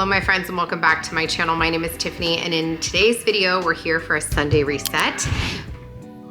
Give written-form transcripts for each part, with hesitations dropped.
Hello my friends and welcome back to my channel. My name is Tiffany and in today's video we're here for a Sunday reset.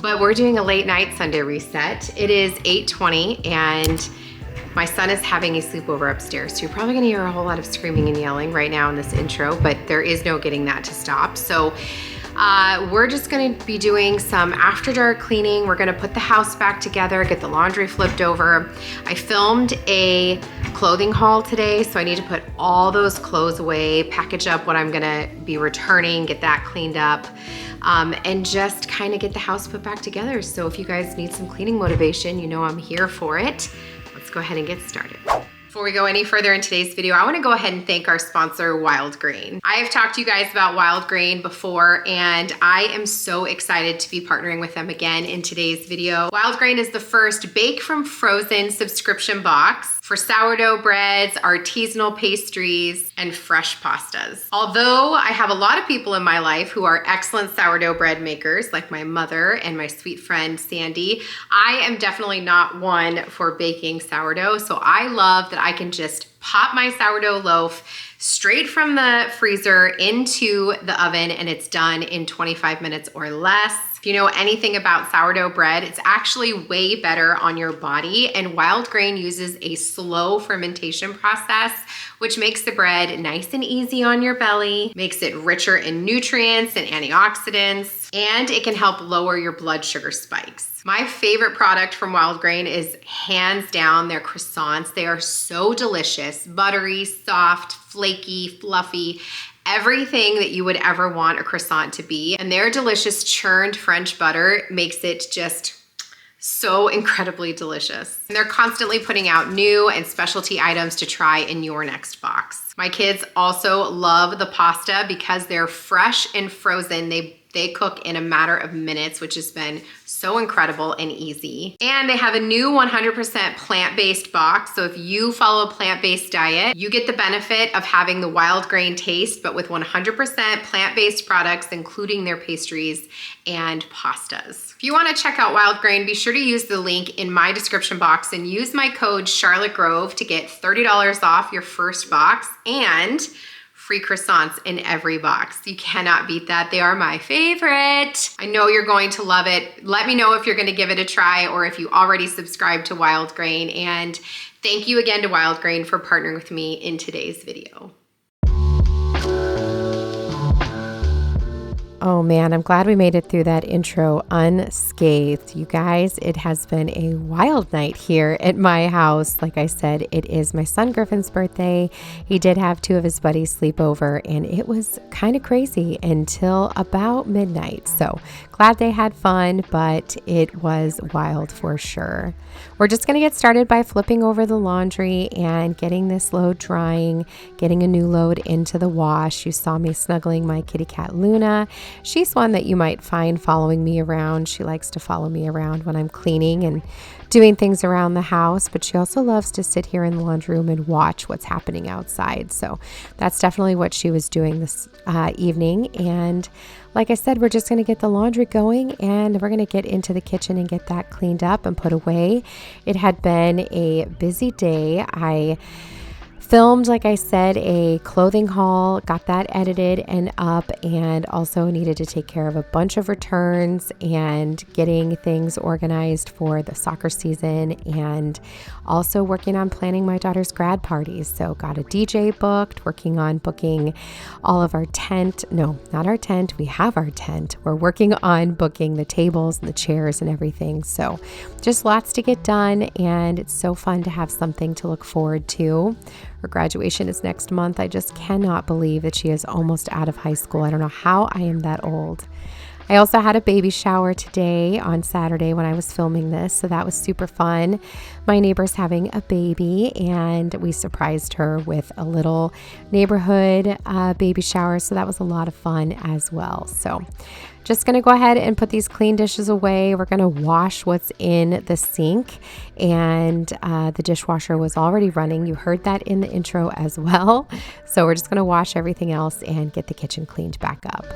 But we're doing a late night Sunday reset. It is 8:20 and my son is having a sleepover upstairs. So you're probably gonna hear a whole lot of screaming and yelling right now in this intro, but there is no getting that to stop. So we're just gonna be doing some after dark cleaning. We're gonna put the house back together, get the laundry flipped over. I filmed a clothing haul today, so I need to put all those clothes away, package up what I'm gonna be returning, get that cleaned up, and just kind of get the house put back together. So if you guys need some cleaning motivation, you know I'm here for it. Let's go ahead and get started. Before we go any further in today's video, I wanna go ahead and thank our sponsor, Wild Grain. I have talked to you guys about Wild Grain before, and I am so excited to be partnering with them again in today's video. Wild Grain is the first bake from frozen subscription box for sourdough breads, artisanal pastries, and fresh pastas. Although I have a lot of people in my life who are excellent sourdough bread makers, like my mother and my sweet friend Sandy, I am definitely not one for baking sourdough. So I love that I can just pop my sourdough loaf straight from the freezer into the oven and it's done in 25 minutes or less. If you know anything about sourdough bread, it's actually way better on your body, and Wild Grain uses a slow fermentation process, which makes the bread nice and easy on your belly, makes it richer in nutrients and antioxidants, and it can help lower your blood sugar spikes. My favorite product from Wild Grain is hands down their croissants. They are so delicious, buttery, soft, flaky, fluffy, everything that you would ever want a croissant to be. And their delicious churned French butter makes it just so incredibly delicious. And they're constantly putting out new and specialty items to try in your next box. My kids also love the pasta because they're fresh and frozen. They cook in a matter of minutes, which has been so incredible and easy. And they have a new 100% plant-based box. So if you follow a plant-based diet, you get the benefit of having the Wild Grain taste, but with 100% plant-based products, including their pastries and pastas. If you wanna check out Wild Grain, be sure to use the link in my description box and use my code Charlotte Grove to get $30 off your first box and free croissants in every box. You cannot beat that. They are my favorite. I know you're going to love it. Let me know if you're gonna give it a try or if you already subscribed to Wild Grain. And thank you again to Wild Grain for partnering with me in today's video. Oh man, I'm glad we made it through that intro unscathed. You guys, it has been a wild night here at my house. Like I said, it is my son Griffin's birthday. He did have two of his buddies sleep over and it was kind of crazy until about midnight. So glad they had fun, but it was wild for sure. We're just going to get started by flipping over the laundry and getting this load drying, getting a new load into the wash. You saw me snuggling my kitty cat Luna. She's one that you might find following me around. She likes to follow me around when I'm cleaning and doing things around the house, but she also loves to sit here in the laundry room and watch what's happening outside. So that's definitely what she was doing this evening. And like I said, we're just going to get the laundry going and we're going to get into the kitchen and get that cleaned up and put away. It had been a busy day. I filmed, like I said, a clothing haul, got that edited and up, and also needed to take care of a bunch of returns and getting things organized for the soccer season, and also working on planning my daughter's grad parties. So got a DJ booked, working on booking all of our tent. No, not our tent. We have our tent. We're working on booking the tables and the chairs and everything. So just lots to get done, and it's so fun to have something to look forward to. Her graduation is next month. I just cannot believe that she is almost out of high school. I don't know how I am that old. I also had a baby shower today on Saturday when I was filming this, so that was super fun. My neighbor's having a baby, and we surprised her with a little neighborhood baby shower, so that was a lot of fun as well. So just going to go ahead and put these clean dishes away. We're going to wash what's in the sink, and the dishwasher was already running. You heard that in the intro as well. So we're just going to wash everything else and get the kitchen cleaned back up.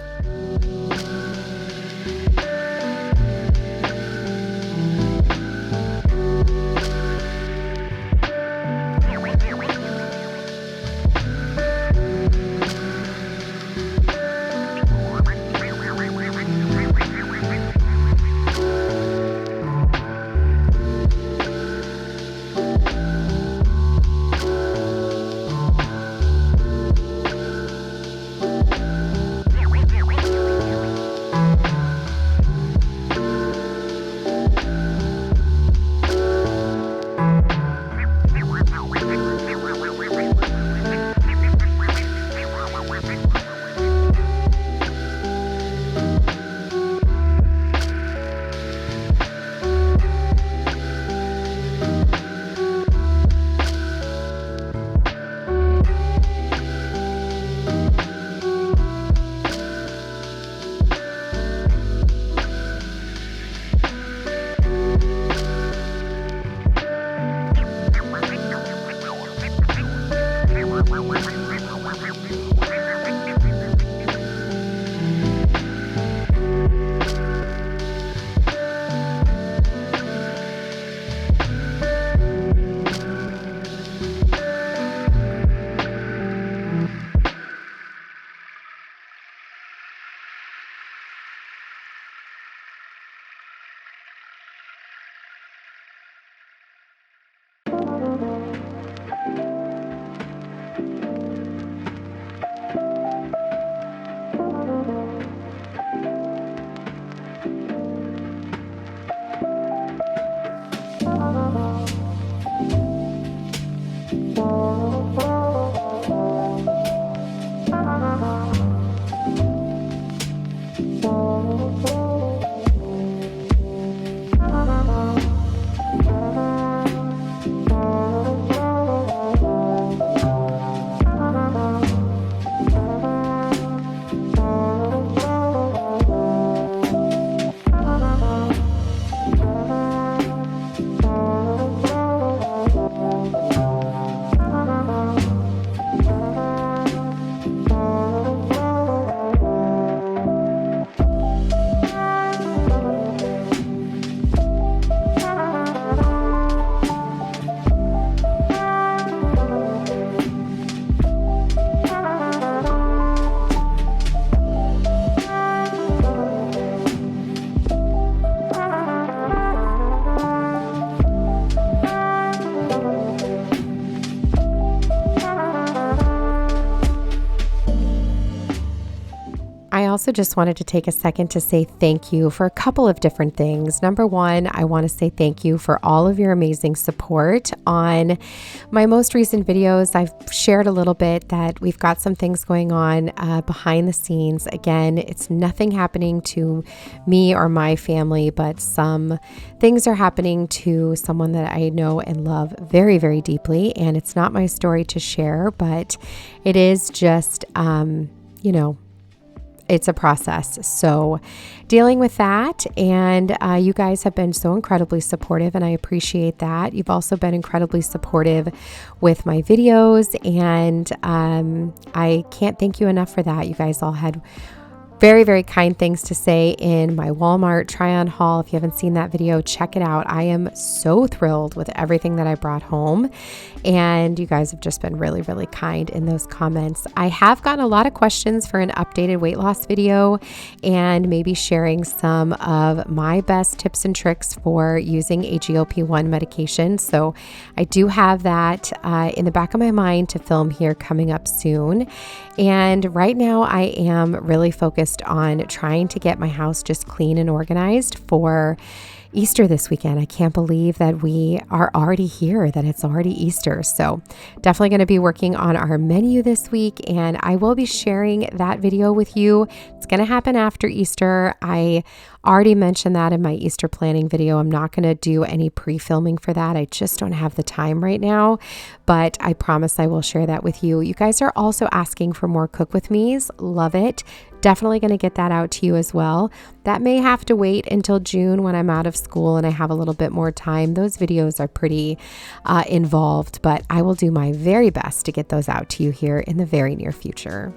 also just wanted to take a second to say thank you for a couple of different things. Number one, I want to say thank you for all of your amazing support on my most recent videos. I've shared a little bit that we've got some things going on behind the scenes. Again, it's nothing happening to me or my family, but some things are happening to someone that I know and love very, very deeply. And it's not my story to share, but it is just, it's a process. So dealing with that, and you guys have been so incredibly supportive, and I appreciate that. You've also been incredibly supportive with my videos, and I can't thank you enough for that. You guys all had very, very kind things to say in my Walmart try-on haul. If you haven't seen that video, check it out. I am so thrilled with everything that I brought home, and you guys have just been really, really kind in those comments. I have gotten a lot of questions for an updated weight loss video and maybe sharing some of my best tips and tricks for using a GLP-1 medication. So I do have that in the back of my mind to film here coming up soon. And right now I am really focused on trying to get my house just clean and organized for Easter this weekend. I can't believe that we are already here, that it's already Easter. So definitely going to be working on our menu this week, and I will be sharing that video with you. It's going to happen after Easter. I already mentioned that in my Easter planning video. I'm not going to do any pre-filming for that. I just don't have the time right now, but I promise I will share that with you. You guys are also asking for more cook with me's. Love it. Definitely going to get that out to you as well. That may have to wait until June when I'm out of school and I have a little bit more time. Those videos are pretty involved, but I will do my very best to get those out to you here in the very near future.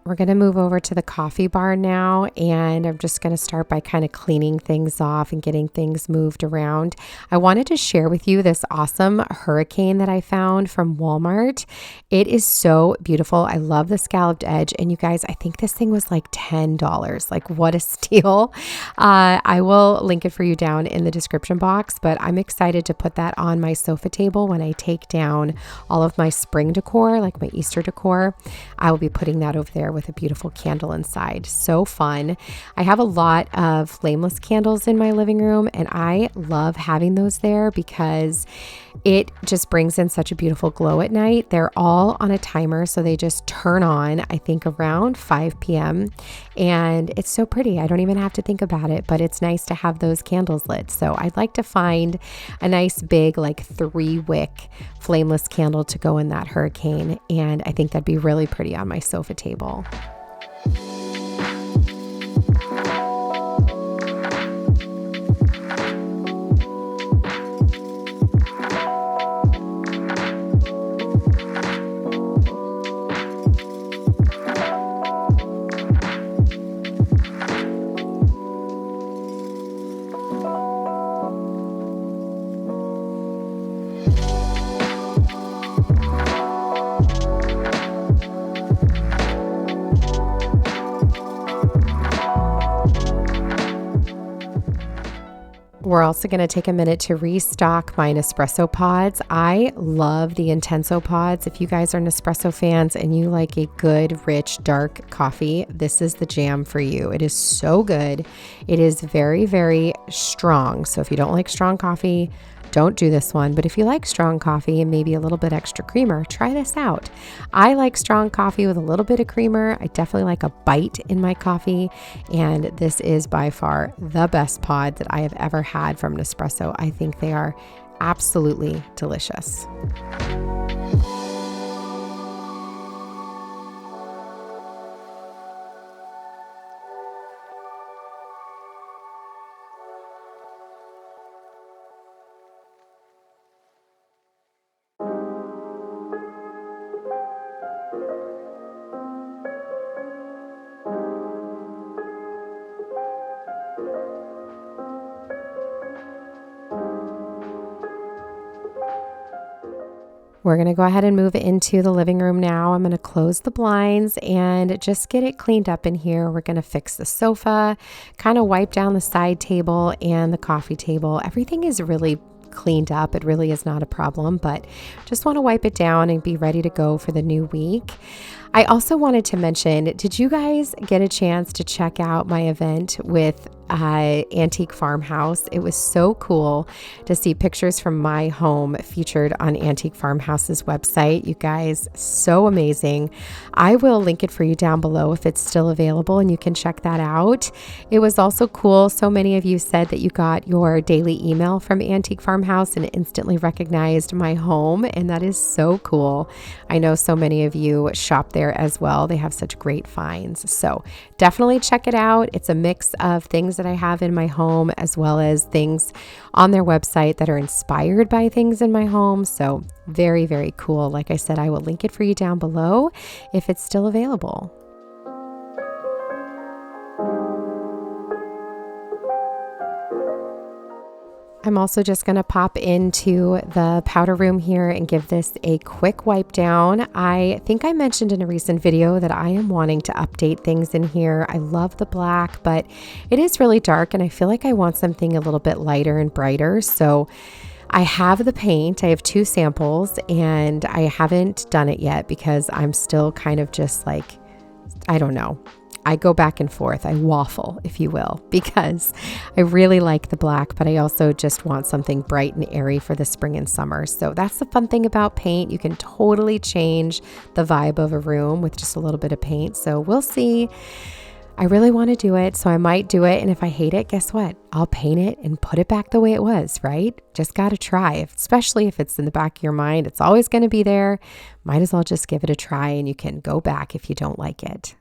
We're going to move over to the coffee bar now, and I'm just going to start by kind of cleaning things off and getting things moved around. I wanted to share with you this awesome hurricane that I found from Walmart. It is so beautiful. I love the scalloped edge, and you guys, I think this thing was like $10. Like, what a steal. I will link it for you down in the description box, but I'm excited to put that on my sofa table when I take down all of my spring decor, like my Easter decor. I will be putting that over there with a beautiful candle inside. So fun. I have a lot of flameless candles in my living room, and I love having those there because it just brings in such a beautiful glow at night. They're all on a timer, so they just turn on, I think, around 5 p.m. And it's so pretty. I don't even have to think about it, but it's nice to have those candles lit. So I'd like to find a nice big, like 3-wick flameless candle to go in that hurricane. And I think that'd be really pretty on my sofa table. We're also going to take a minute to restock my Nespresso pods. I love the Intenso pods. If you guys are Nespresso fans and you like a good, rich, dark coffee, this is the jam for you. It is so good. It is very, very strong. So if you don't like strong coffee, don't do this one. But if you like strong coffee and maybe a little bit extra creamer, try this out. I like strong coffee with a little bit of creamer. I definitely like a bite in my coffee. And this is by far the best pod that I have ever had from Nespresso. I think they are absolutely delicious. We're going to go ahead and move into the living room now. I'm going to close the blinds and just get it cleaned up in here. We're going to fix the sofa, kind of wipe down the side table and the coffee table. Everything is really cleaned up. It really is not a problem, but just want to wipe it down and be ready to go for the new week. I also wanted to mention, did you guys get a chance to check out my event with Antique Farmhouse? It was so cool to see pictures from my home featured on Antique Farmhouse's website. You guys, so amazing. I will link it for you down below if it's still available and you can check that out. It was also cool. So many of you said that you got your daily email from Antique Farmhouse and instantly recognized my home, and that is so cool. I know so many of you shop there as well. They have such great finds. So definitely check it out. It's a mix of things that I have in my home as well as things on their website that are inspired by things in my home. So very, very cool. Like I said, I will link it for you down below if it's still available. I'm also just going to pop into the powder room here and give this a quick wipe down. I think I mentioned in a recent video that I am wanting to update things in here. I love the black, but it is really dark and I feel like I want something a little bit lighter and brighter. So I have the paint. I have 2 samples and I haven't done it yet because I'm still kind of just like, I don't know. I go back and forth. I waffle, if you will, because I really like the black, but I also just want something bright and airy for the spring and summer. So that's the fun thing about paint. You can totally change the vibe of a room with just a little bit of paint. So we'll see. I really want to do it, so I might do it. And if I hate it, guess what? I'll paint it and put it back the way it was, right? Just got to try, especially if it's in the back of your mind. It's always going to be there. Might as well just give it a try and you can go back if you don't like it.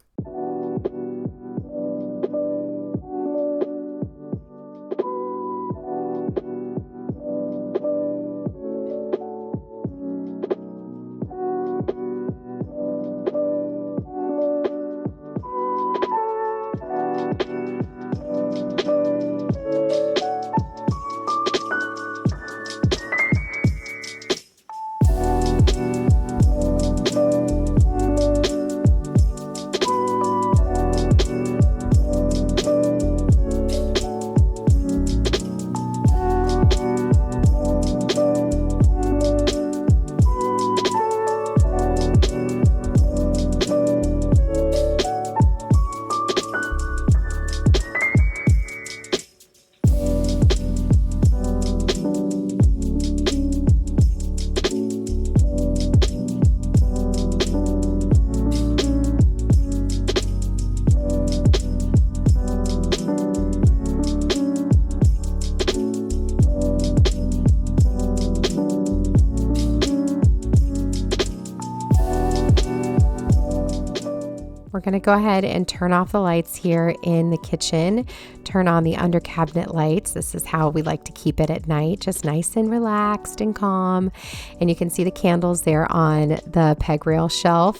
We're going to go ahead and turn off the lights here in the kitchen, turn on the under cabinet lights. This is how we like to keep it at night, just nice and relaxed and calm. And you can see the candles there on the peg rail shelf.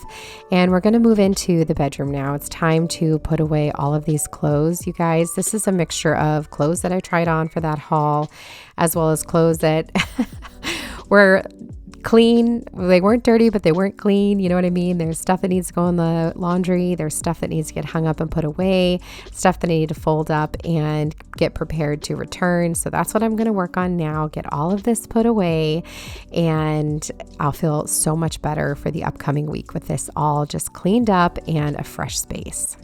And we're going to move into the bedroom now. It's time to put away all of these clothes, you guys. This is a mixture of clothes that I tried on for that haul, as well as clothes that were clean. They weren't dirty, but they weren't clean. You know what I mean? There's stuff that needs to go in the laundry. There's stuff that needs to get hung up and put away, stuff that I need to fold up and get prepared to return. So that's what I'm going to work on now, get all of this put away, and I'll feel so much better for the upcoming week with this all just cleaned up and a fresh space.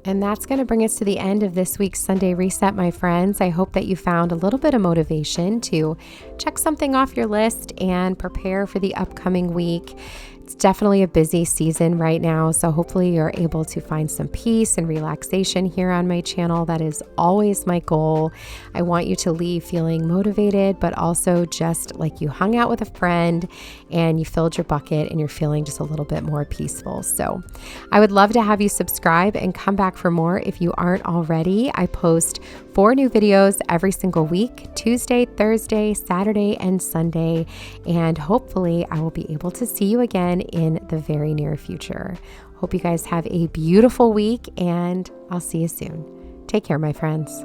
And that's going to bring us to the end of this week's Sunday Reset, my friends. I hope that you found a little bit of motivation to check something off your list and prepare for the upcoming week. It's definitely a busy season right now, so hopefully you're able to find some peace and relaxation here on my channel. That is always my goal. I want you to leave feeling motivated, but also just like you hung out with a friend and you filled your bucket and you're feeling just a little bit more peaceful. So I would love to have you subscribe and come back for more if you aren't already. I post 4 new videos every single week, Tuesday, Thursday, Saturday, and Sunday. And hopefully I will be able to see you again in the very near future. Hope you guys have a beautiful week and I'll see you soon. Take care, my friends.